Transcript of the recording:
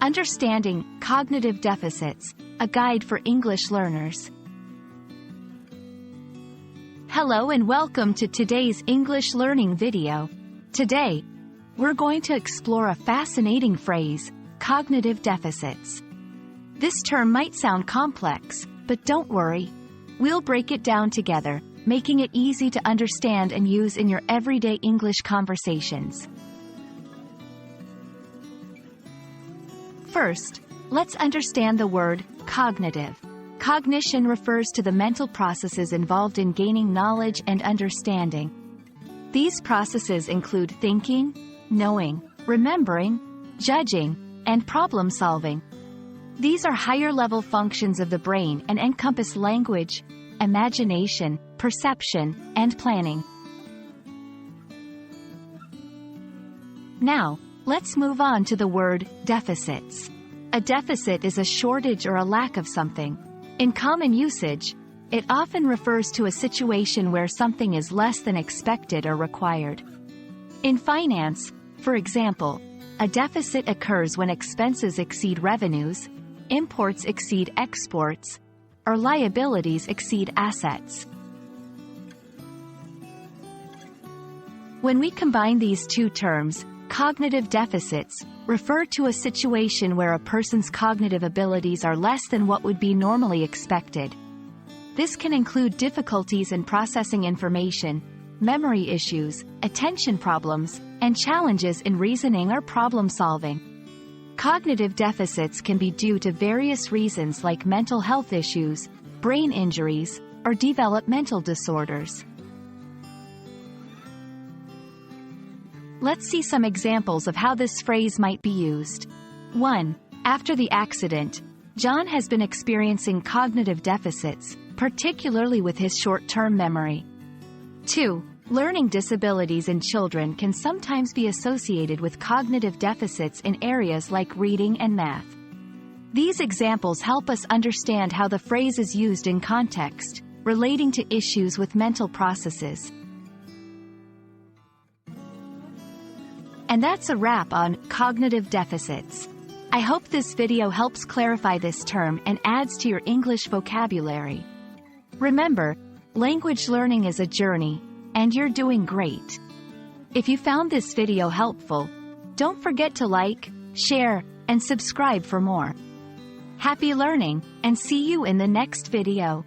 Understanding Cognitive Deficits, a guide for English learners. Hello and welcome to today's English learning video. Today, we're going to explore a fascinating phrase, cognitive deficits. This term might sound complex, but don't worry. We'll break it down together, making it easy to understand and use in your everyday English conversations. First, let's understand the word cognitive. Cognition refers to the mental processes involved in gaining knowledge and understanding. These processes include thinking, knowing, remembering, judging, and problem-solving. These are higher-level functions of the brain and encompass language, imagination, perception, and planning. Now, let's move on to the word deficits. A deficit is a shortage or a lack of something. In common usage, it often refers to a situation where something is less than expected or required. In finance, for example, a deficit occurs when expenses exceed revenues, imports exceed exports, or liabilities exceed assets. When we combine these two terms, cognitive deficits refer to a situation where a person's cognitive abilities are less than what would be normally expected. This can include difficulties in processing information, memory issues, attention problems, and challenges in reasoning or problem-solving. Cognitive deficits can be due to various reasons like mental health issues, brain injuries, or developmental disorders. Let's see some examples of how this phrase might be used. 1. After the accident, John has been experiencing cognitive deficits, particularly with his short-term memory. 2. Learning disabilities in children can sometimes be associated with cognitive deficits in areas like reading and math. These examples help us understand how the phrase is used in context, relating to issues with mental processes. And that's a wrap on cognitive deficits. I hope this video helps clarify this term and adds to your English vocabulary. Remember, language learning is a journey, and you're doing great. If you found this video helpful, don't forget to like, share, and subscribe for more. Happy learning, and see you in the next video.